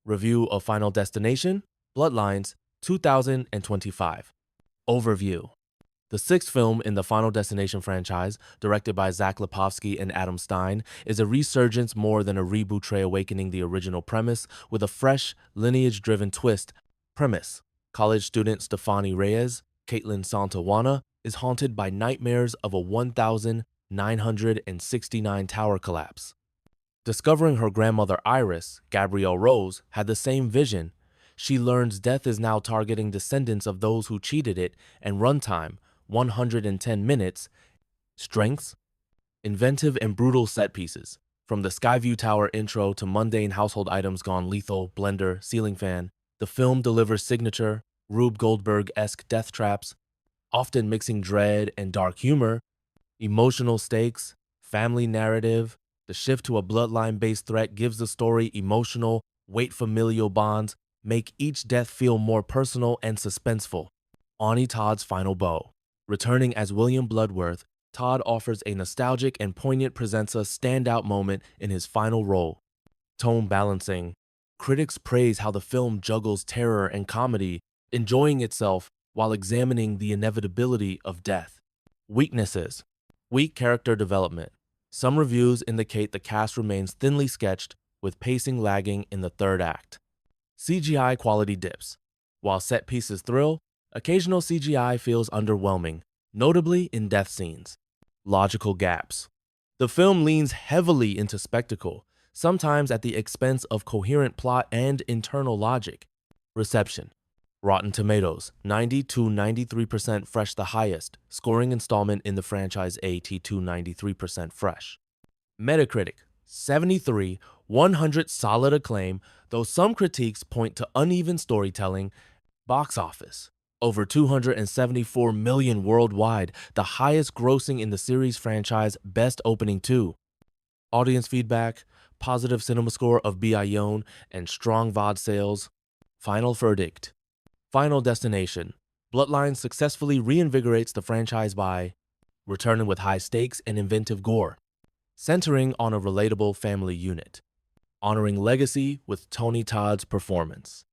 Review of Final Destination, Bloodlines, 2025. Overview. The sixth film in the Final Destination franchise, directed by Zach Lipovsky and Adam Stein, is a resurgence more than a reboot awakening the original premise with a fresh, lineage-driven twist. Premise: college student Stefani Reyes, Caitlin Santawana, is haunted by nightmares of a 1,969 tower collapse. Discovering her grandmother Iris, Gabrielle Rose, had the same vision, she learns death is now targeting descendants of those who cheated it, and runtime, 110 minutes. Strengths: inventive and brutal set pieces. From the Skyview Tower intro to mundane household items gone lethal, blender, ceiling fan, the film delivers signature, Rube Goldberg-esque death traps, often mixing dread and dark humor, emotional stakes, family narrative. The shift to a bloodline-based threat gives the story emotional, weight familial bonds, make each death feel more personal and suspenseful. Ani Todd's final bow. Returning as William Bloodworth, Todd offers a nostalgic and poignant presents a standout moment in his final role. Tone balancing. Critics praise how the film juggles terror and comedy, enjoying itself while examining the inevitability of death. Weaknesses. Weak character development. Some reviews indicate the cast remains thinly sketched, with pacing lagging in the third act. CGI quality dips. While set pieces thrill, occasional CGI feels underwhelming, notably in death scenes. Logical gaps. The film leans heavily into spectacle, sometimes at the expense of coherent plot and internal logic. Reception. Rotten Tomatoes, 90 to 93% fresh, the highest scoring installment in the franchise, 80 to 93% fresh. Metacritic, 73, 100 solid acclaim, though some critiques point to uneven storytelling. Box office, over 274 million worldwide, the highest grossing in the series franchise, best opening too. Audience feedback, positive cinema score of Bion and strong VOD sales. Final verdict. Final Destination. Bloodlines successfully reinvigorates the franchise by returning with high stakes and inventive gore, centering on a relatable family unit, honoring legacy with Tony Todd's performance.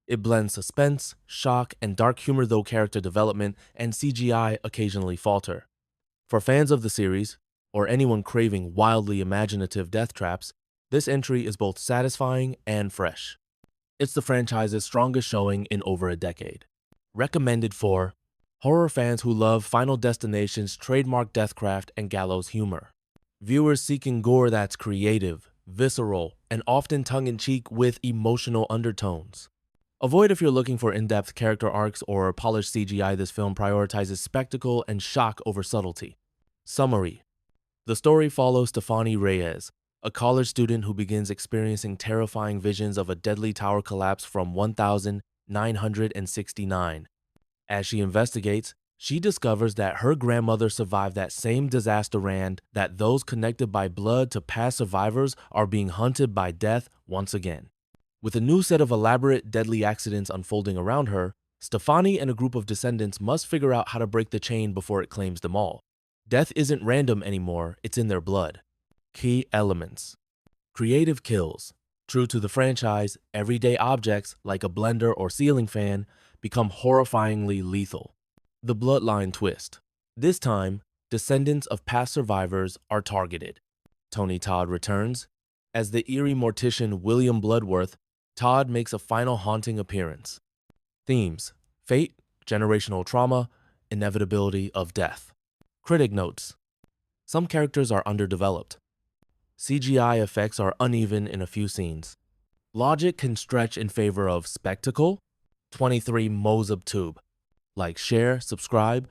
It blends suspense, shock, and dark humor, though character development and CGI occasionally falter. For fans of the series, or anyone craving wildly imaginative death traps, this entry is both satisfying and fresh. It's the franchise's strongest showing in over a decade. Recommended for horror fans who love Final Destination's trademark deathcraft and gallows humor. Viewers seeking gore that's creative, visceral, and often tongue-in-cheek with emotional undertones. Avoid if you're looking for in-depth character arcs or polished CGI. This film prioritizes spectacle and shock over subtlety. Summary. The story follows Stefani Reyes, a college student who begins experiencing terrifying visions of a deadly tower collapse from 1969. As she investigates, she discovers that her grandmother survived that same disaster and that those connected by blood to past survivors are being hunted by death once again. With a new set of elaborate, deadly accidents unfolding around her, Stefani and a group of descendants must figure out how to break the chain before it claims them all. Death isn't random anymore, it's in their blood. Key elements. Creative kills. True to the franchise, everyday objects like a blender or ceiling fan become horrifyingly lethal. The bloodline twist. This time, descendants of past survivors are targeted. Tony Todd returns. As the eerie mortician William Bloodworth, Todd makes a final haunting appearance. Themes: fate, generational trauma, inevitability of death. Critic notes: some characters are underdeveloped. CGI effects are uneven in a few scenes. Logic can stretch in favor of spectacle. 23 Mozub Tube. Like, share, subscribe,